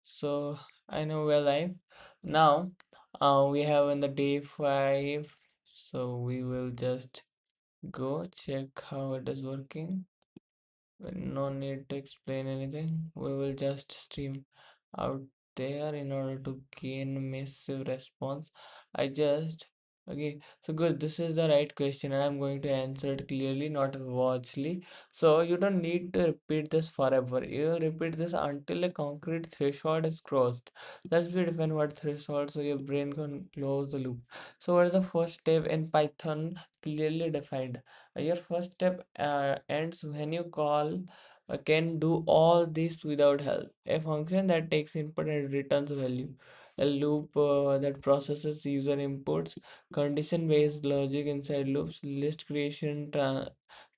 So I know we're live now. We have on the day 5, so we will just go check how it is working. No need to explain anything. We will just stream out there in order to gain massive response. I just okay. So good. This is the right question, and I'm going to answer it clearly, not watchly. So you don't need to repeat this forever. You'll repeat this until a concrete threshold is crossed. Let's be define what threshold so your brain can close the loop. So what is the first step in Python? Clearly defined. Your first step ends when you call can do all this without help. A function that takes input and returns value. A loop that processes user inputs. Condition-based logic inside loops. List creation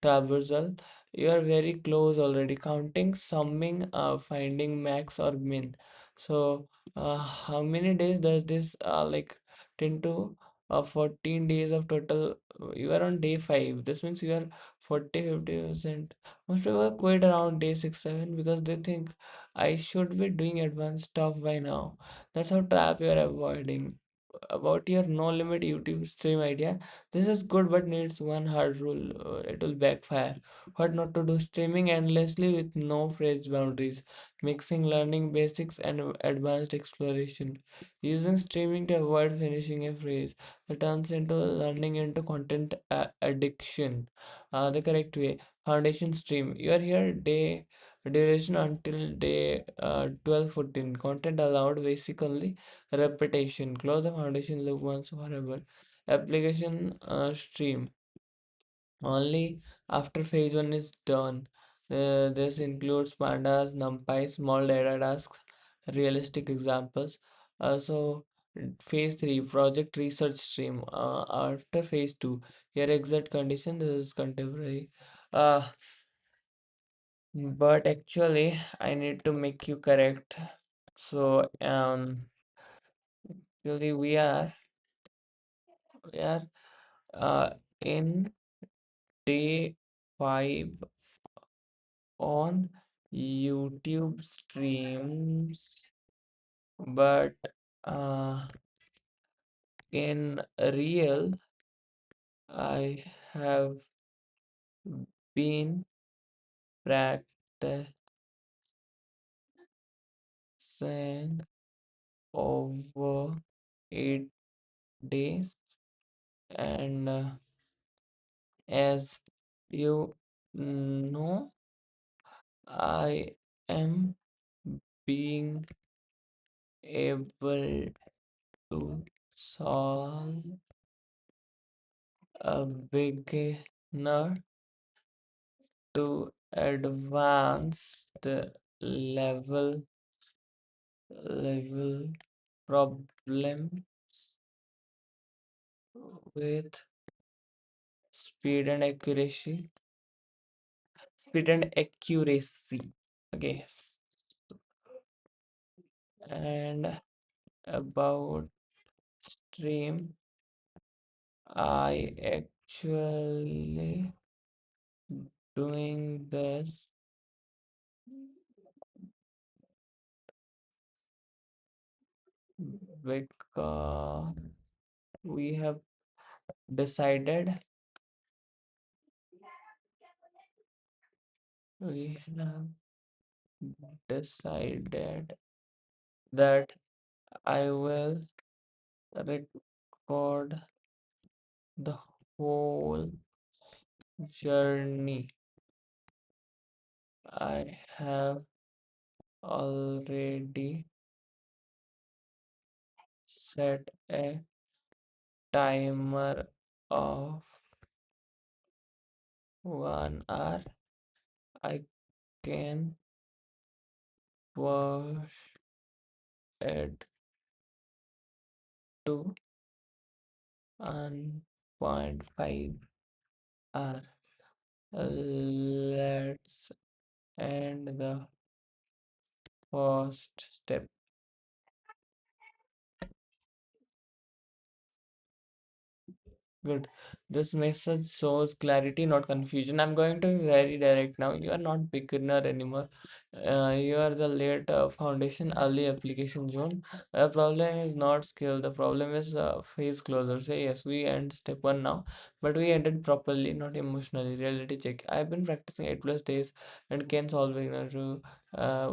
traversal. You are very close already. Counting, summing, finding max or min. So, how many days does this 10 to 14 days of total? You are on day 5. This means you are 40-50%. Most people quit around day 6-7 because they think I should be doing advanced stuff by now. That's how trap you're avoiding. About your no limit YouTube stream idea, this is good but needs one hard rule. It will backfire. What not to do? Streaming endlessly with no phrase boundaries, mixing learning basics and advanced exploration, using streaming to avoid finishing a phrase that turns into learning into content addiction. The correct way. Foundation stream. You are here day duration until day 12-14. Content allowed basically repetition. Close the foundation loop once forever. Application stream. Only after phase 1 is done. This includes pandas, numpy, small data tasks, realistic examples. So phase 3 project research stream. After phase 2, your exact condition. This is contemporary. Uh, but actually, I need to make you correct. So, actually, we are uh, in day 5 on YouTube streams, but uh, in real, I have been practicing over 8 days, and as you know, I am being able to solve a beginner to advanced level level problems with speed and accuracy. Speed and accuracy. Okay. And about stream, I actually doing this because we have decided we have decided that I will record the whole journey. I have already set a timer of 1 hour. I can push it to 1.5 hour. Let's end the first step. Good. This message shows clarity, not confusion. I'm going to be very direct now. You are not beginner anymore. You are the late foundation, early application zone. The problem is not skill. The problem is phase closer. Say yes, we end step one now, but we ended properly, not emotionally. Reality check. I've been practicing 8 plus days and can solve beginner to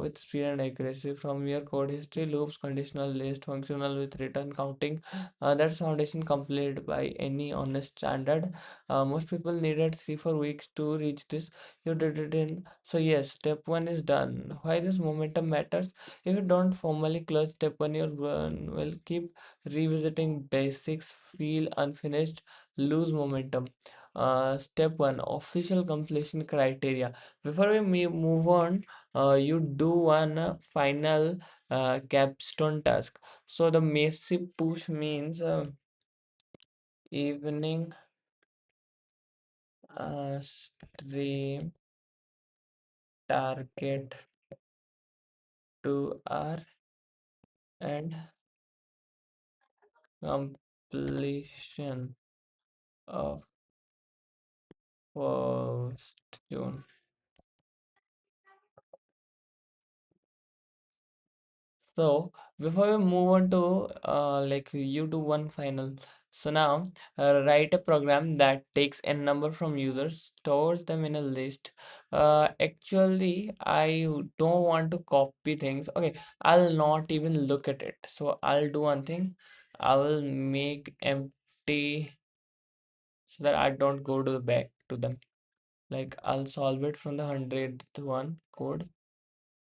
with speed and accuracy from your code history, loops, conditional list, functional with return counting. That's foundation complete by any honest standard. Most people needed 3 4 weeks to reach this. You did it in. So yes, step one is done. Why this momentum matters? If you don't formally clutch step one, your brain will keep revisiting basics, feel unfinished, lose momentum. Step one, official completion criteria. Before we move on, you do one final capstone task. So the massive push means evening stream target 2 hour and completion of first June. So before we move on to like you do one final. So now write a program that takes a number from users, stores them in a list. Actually, I don't want to copy things. Okay, I'll not even look at it. So I'll do one thing. I will make empty so that I don't go to the back to them. Like I'll solve it from the 100th one code.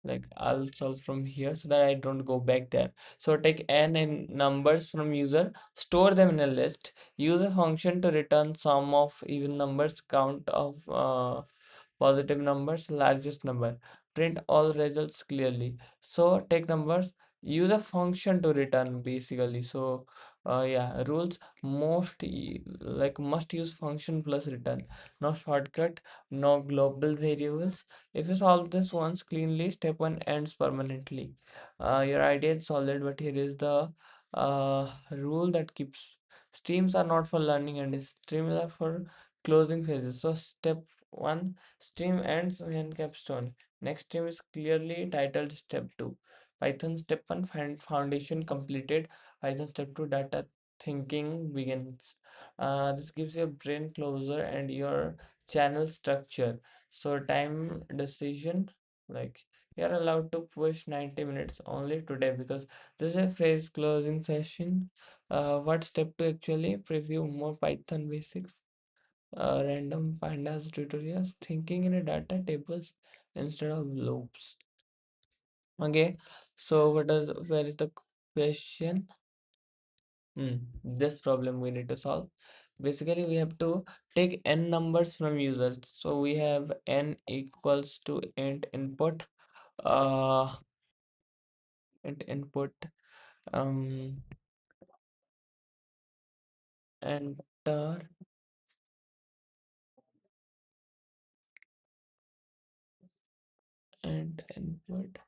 Like I'll solve from here so that I don't go back there. So take n in numbers from user, store them in a list, use a function to return sum of even numbers, count of positive numbers, largest number, print all results clearly. So take numbers, use a function to return basically. So yeah, rules like must use function plus return, no shortcut, no global variables. If you solve this once cleanly, step one ends permanently. Your idea is solid, but here is the rule that keeps streams are not for learning and streams are for closing phases. So step one, stream ends when capstone. Next stream is clearly titled step two. Python step one foundation completed. Python step two data thinking begins. This gives your brain closure and your channel structure. So time decision, like you're allowed to push 90 minutes only today because this is a phrase closing session. What step to actually preview more Python basics, random pandas tutorials, thinking in a data tables instead of loops. Okay, so where is the question? This problem we need to solve. Basically, we have to take n numbers from users. So we have n equals to int input, uh, int input, um, enter, int input,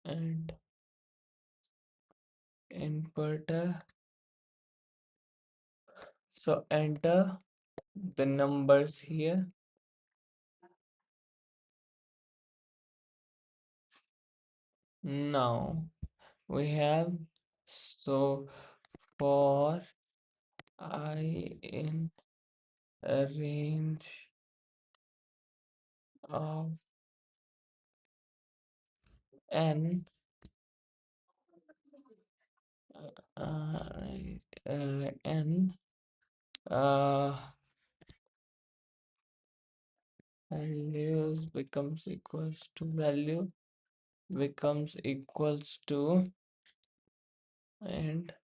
and input. So enter the numbers here. Now we have so for I in a range of n n uh, values becomes equals to value becomes equals to and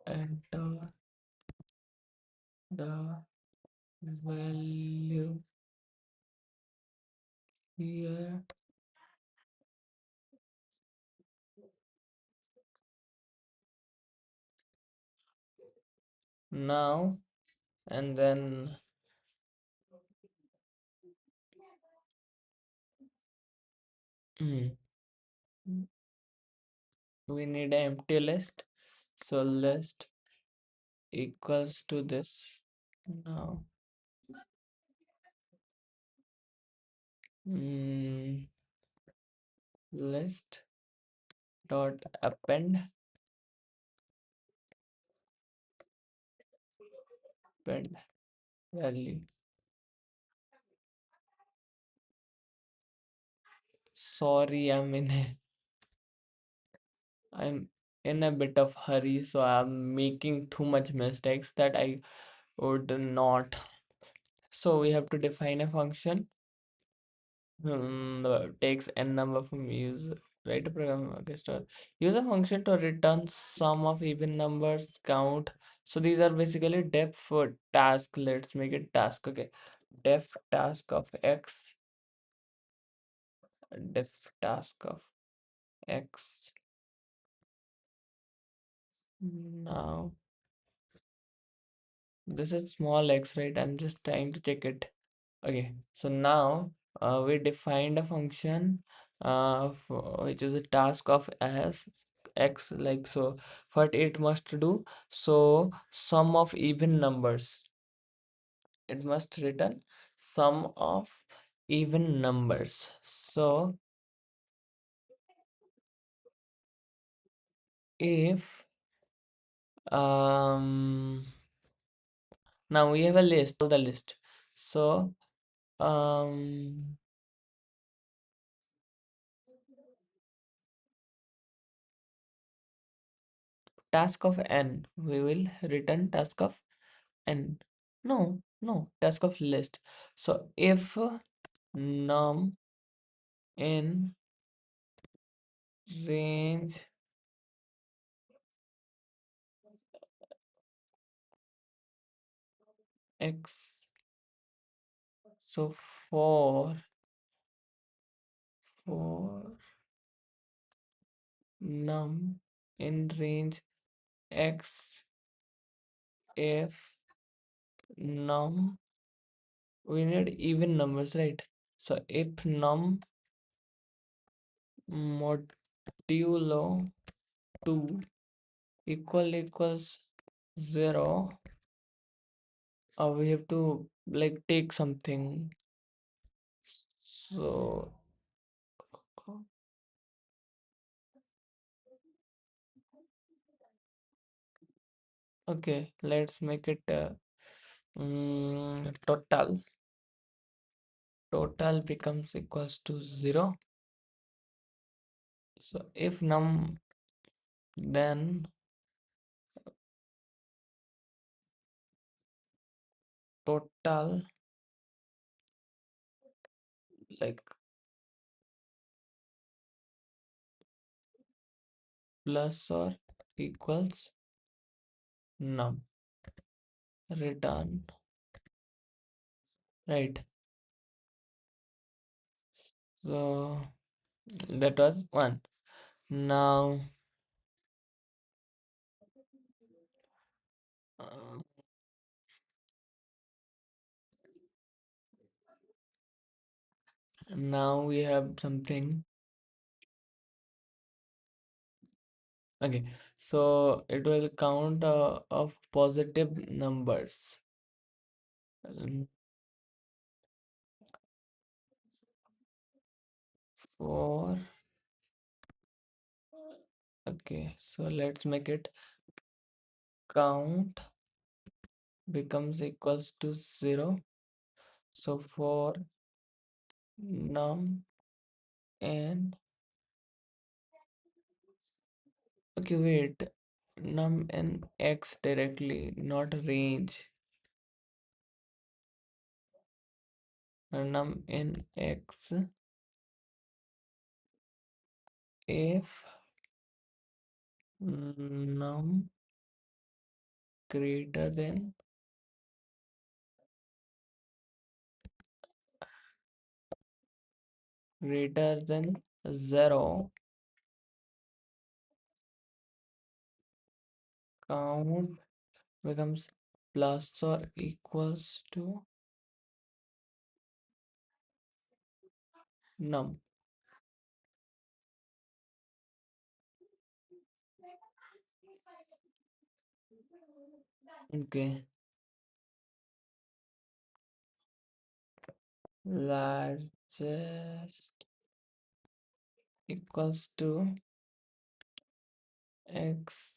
enter the value here. Now and then hmm, we need an empty list. So list equals to this. Now mm, list dot append value. Sorry, I'm in a bit of hurry, so I'm making too much mistakes that I would not. So we have to define a function takes n number from user. Write a program. Okay, start. Use a function to return sum of even numbers, count. So these are basically def for task. Let's make it task. Okay, def task of x, def task of x. Now this is small x, right? I'm just trying to check it. Okay, so now we defined a function which is a task of as x, like so what it must do. So sum of even numbers, it must return sum of even numbers. So if um now we have a list, all the list. So um task of n, we will return task of n. No, task of list. So if num in range x, so for num in range x, if num, we need even numbers, right? So if num modulo 2 equals 0, we have to like take something. So okay, let's make it total. Total becomes equals to 0. So if num, then total like plus or equals num, return, right? So that was one. Now uh, now we have something. Okay, so it will count of positive numbers. Um, For okay, so let's make it count becomes equals to 0. So for num and okay, wait, num and x directly, not range. Num in x if num greater than greater than 0, count becomes plus or equals to num. Okay, largest equals to x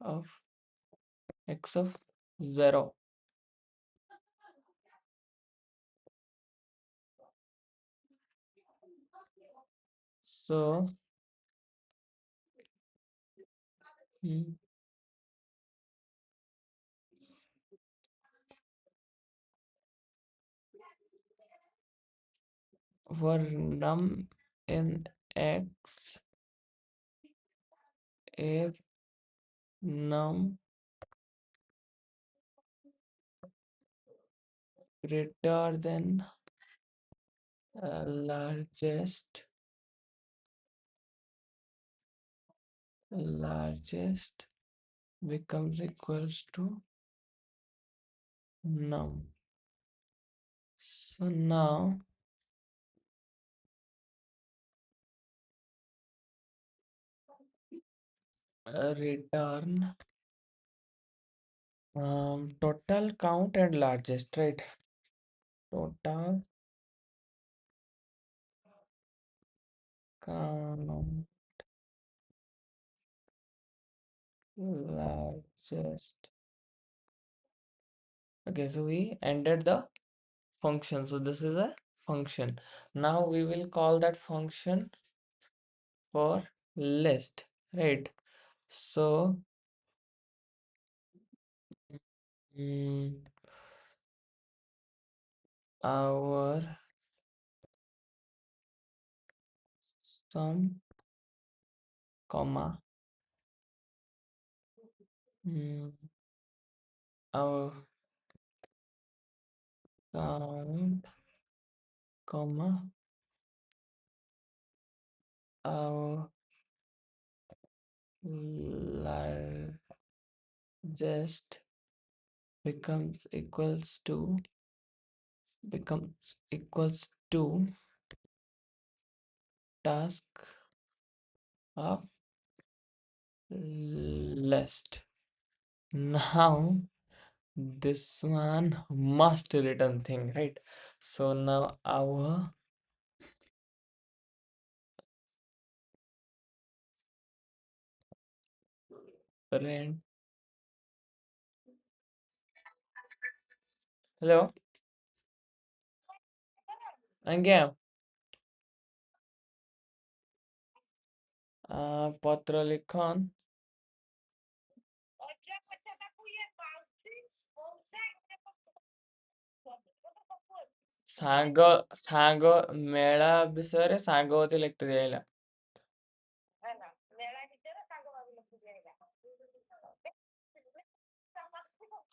of x of 0. So hmm, for num in x, if num greater than largest largest becomes equals to num. So now return total count and largest, right? Total count largest. Okay, so we ended the function. So this is a function. Now we will call that function for list, right? So mm, our sum comma mm, our count comma our largest becomes equals to task of list. Now this one must return thing, right? So now our parent, hello, again, पत्र लिखन ସାଙ୍ଗ ସାଙ୍ଗ ମେଳା ବିଷୟରେ ସାଙ୍ଗବତୀ ଲେଖିତେ ଦିଆହେଲା।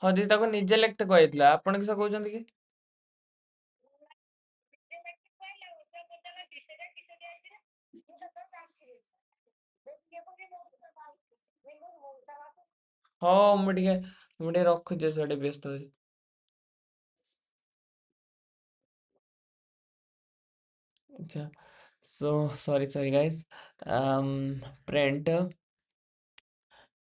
ହଁ ଦିଦି ତାକୁ ନିଜେ ଲେଖିତେ କୁହାଯାଇଥିଲା, ଆପଣ କିସ କହୁଛନ୍ତି କି? ହଁ ମୁଁ ଟିକେ ରଖୁଛି ସେଠି ବ୍ୟସ୍ତ ଅଛି। ଆଚ୍ଛା, so sorry guys, print,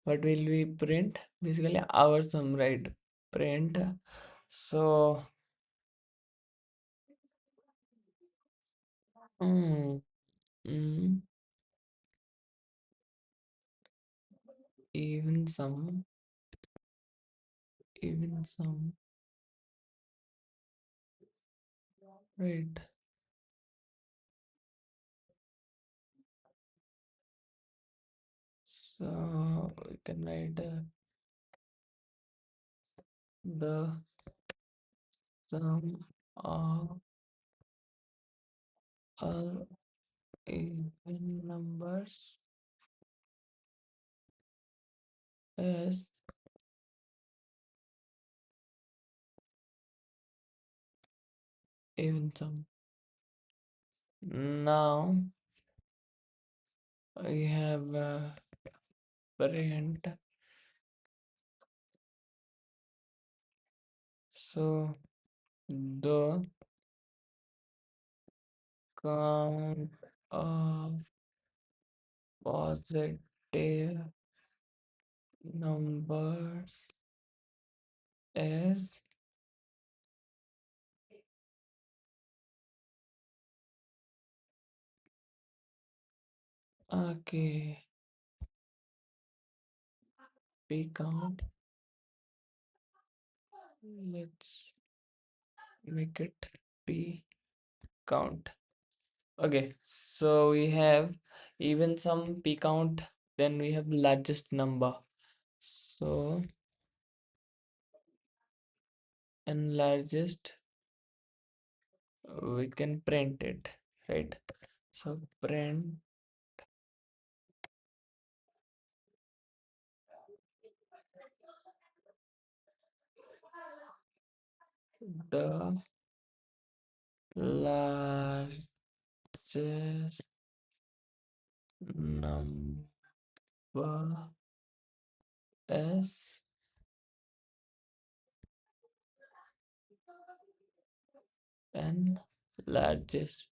what will we print? Basically our sum, right? Print, so mm, mm, even sum, right? So we can write the sum of all even numbers is even sum. Now we have a variant. So the count of positive numbers is okay. P count. Let's make it P count. Okay, so we have even some P count, then we have largest number. So and largest we can print it, right? So print the largest number is n largest.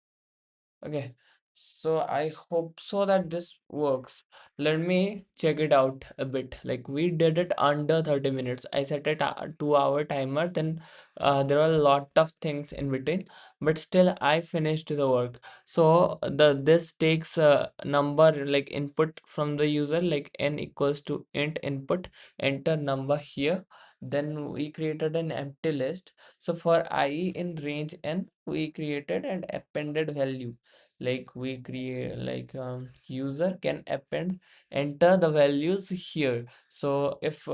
Okay, so I hope so that this works. Let me check it out a bit. Like we did it under 30 minutes. I set a 2 hour timer, then there were a lot of things in between, but still I finished the work. So the this takes a number like input from the user, like n equals to int input, enter number here. Then we created an empty list. So for I in range n, we created an appended value, like we create like user can append enter the values here. So if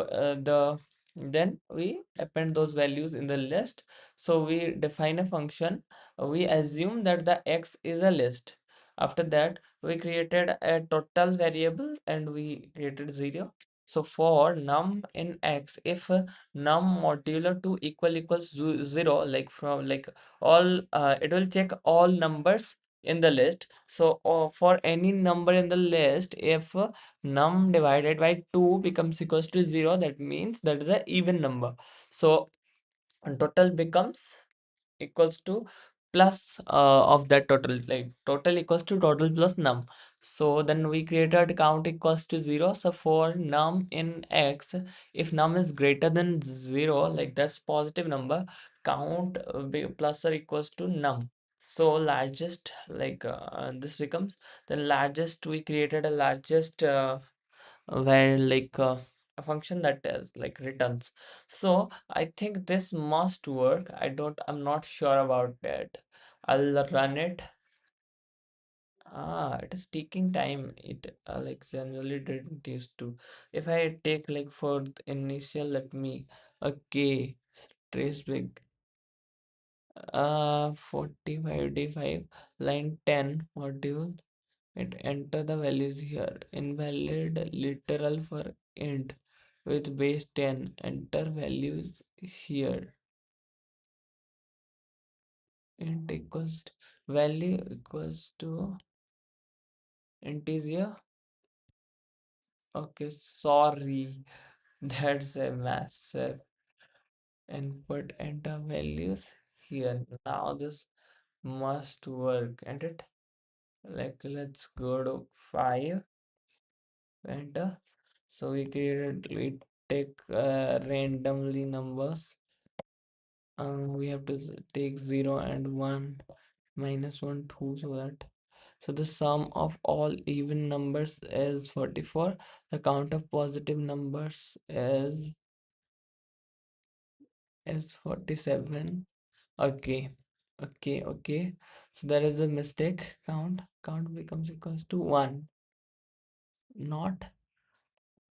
then we append those values in the list. So we define a function. We assume that the x is a list. After that we created a total variable and we created 0. So for num in x, if num modulo 2 equals 0, like from like all it will check all numbers in the list. So for any number in the list, if num divided by 2 becomes equals to 0, that means that is an even number. So total becomes equals to plus of that total, like total equals to total plus num. So then we created count equals to 0. So for num in x, if num is greater than 0, like that's positive number, count plus or equals to num. So largest, like this becomes the largest. We created a largest where like a function that is like returns. So I think this must work. I'm not sure about it. I'll run it. It is taking time. It like generally didn't used to. If I take like for the initial, let me okay, trace big 45d5 line 10 module. It enter the values here. Invalid literal for int with base 10. Enter values here. Int equals value equals to integer. Okay, sorry. That's a massive input. Enter values here. Now this must work. And it like let's go to 5. Enter. So we take randomly numbers. We have to take 0 and 1, minus 1 2, so that so the sum of all even numbers is 44. The count of positive numbers is 47. Okay, okay, so there is a mistake. Count becomes equals to 1, not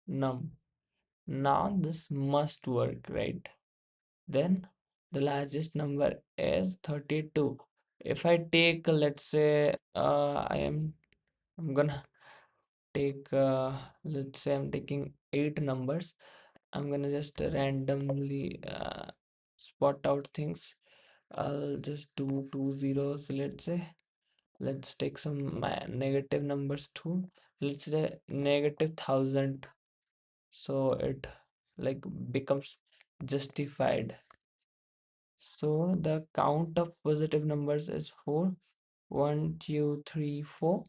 num. Now this must work, right? Then the largest number is 32. If I take, let's say, I'm gonna take, let's say I'm taking 8 numbers. I'm gonna just randomly spot out things. I'll just do two zeros, let's say. Let's take some negative numbers too. Let's say negative 1,000. So it like becomes justified. So the count of positive numbers is 4. 1, 2, 3, 4.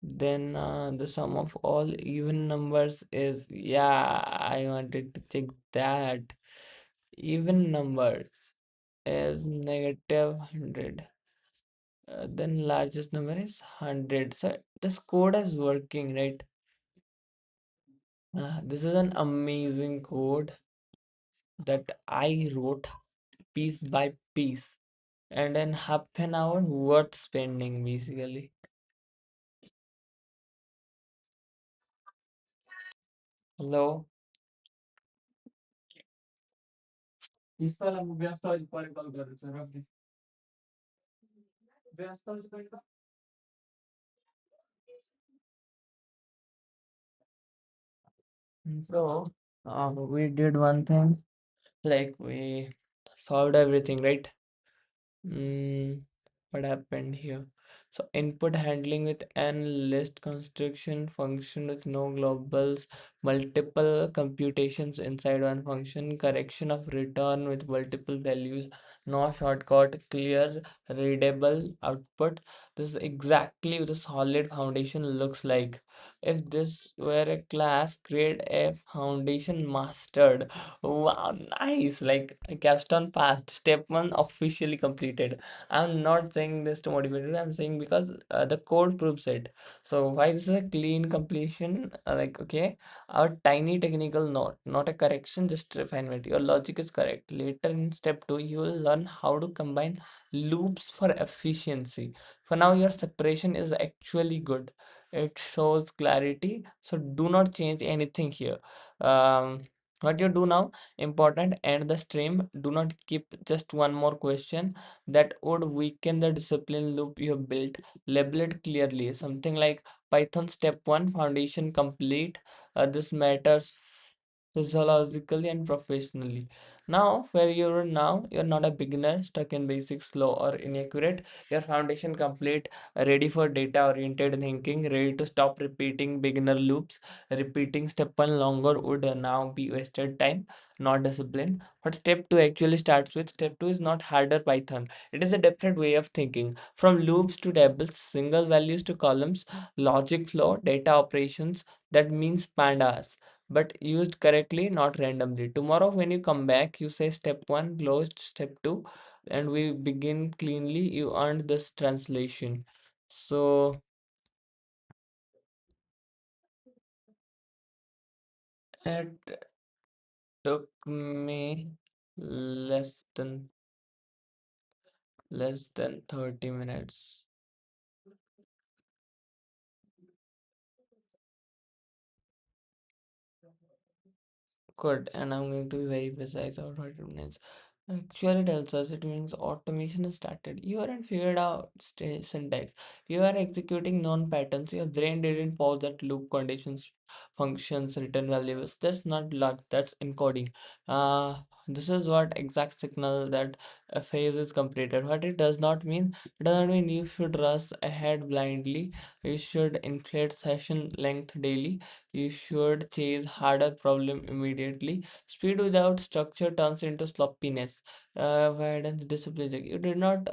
Then the sum of all even numbers is, yeah, I wanted to check that. Even numbers is negative 100. Then largest number is 100. So this code is working, right? This is an amazing code that I wrote piece by piece, and in half an hour worth spending basically. Hello. इस वाला व्यस्त आज पर call कर रहे sir आपने व्यस्त आज पर so we did one thing, like we solved everything, right? Mm, what happened here? So input handling with n list construction function with no globals, multiple computations inside one function, correction of return with multiple values, no shortcut, clear, readable output. This is exactly what a solid foundation looks like. If this were a class, grade a foundation mastered. Wow, nice. Like a capstone passed. Step one officially completed. I'm not saying this to motivate you. I'm saying because the code proves it. So why this is a clean completion? Like okay, a tiny technical note, not a correction, just refinement. Your logic is correct. Later in step two, you will learn how to combine loops for efficiency. For now, your separation is actually good. It shows clarity. So do not change anything here. Um, what you do now, important, end the stream. Do not keep just one more question that would weaken the discipline loop you have built. Label it clearly, something like Python step 1 foundation complete. This matters physiologically and professionally. Now where you're now, you're not a beginner stuck in basics, slow or inaccurate. Your foundation complete, ready for data oriented thinking, ready to stop repeating beginner loops. Repeating step 1 longer would now be wasted time, not discipline. What step 2 actually starts with? Step 2 is not harder Python. It is a different way of thinking. From loops to tables, single values to columns, logic flow, data operations. That means pandas, but used correctly, not randomly. Tomorrow, when you come back, you say step 1 closed, step 2, and we begin cleanly. You earned this translation. So it took me less than less than 30 minutes. Good, and I'm going to be very precise about what it means. Actually tells us it means automation is started. You haven't figured out syntax. You are executing known patterns. Your brain didn't pause at loop conditions, functions, return values. That's not luck. That's encoding. Uh, this is what exact signal that a phase is completed. What it does not mean. It does not mean you should rush ahead blindly. You should inflate session length daily. You should chase harder problem immediately. Speed without structure turns into sloppiness. Guidance, discipline. You did not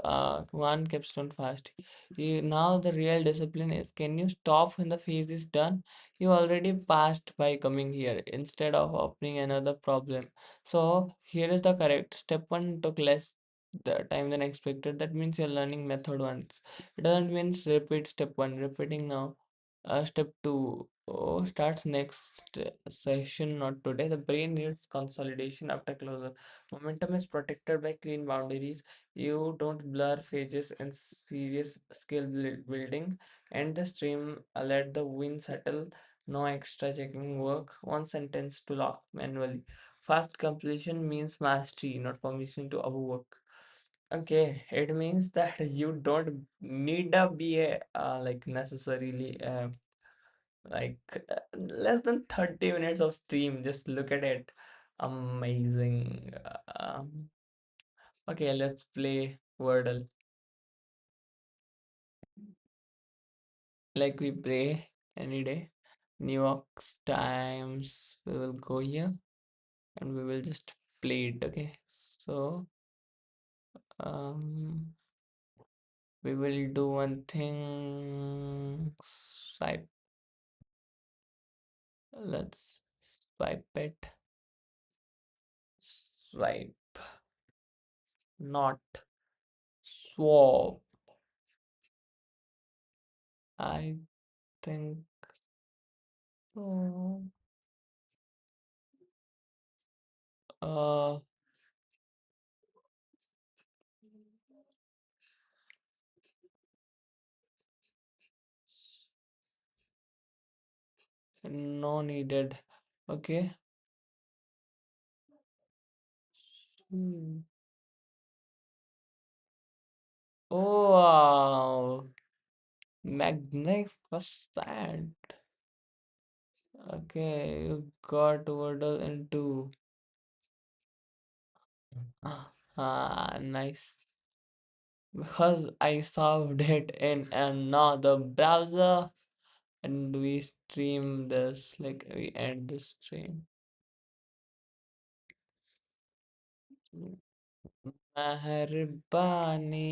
one capstone fast. Now the real discipline is, can you stop when the phase is done? You already passed by coming here instead of opening another problem. So here is the correct step. One took less the time than expected. That means you're learning method once. It doesn't mean repeat step one. Repeating now. Step two starts next session, not today. The brain needs consolidation after closure. Momentum is protected by clean boundaries. You don't blur phases in serious skill building. And the stream, let the wind settle. No extra checking work. One sentence to lock manually. Fast completion means mastery, not permission to overwork. Okay, it means that you don't need a BA like necessarily. Like less than 30 minutes of stream. Just look at it. Amazing. Okay, let's play Wordle. Like we play any day. New York's Times. We will go here and we will just play it. Okay. So um we will do one thing. Swipe. Let's swipe it. Swipe. Not swap. I think so. Uh, no needed. Okay. Hmm. Oh, wow. Magnificent. Okay, you got Wordle into. Nice. Because I solved it in another browser and we stream this, like we end this stream. मेहरबानी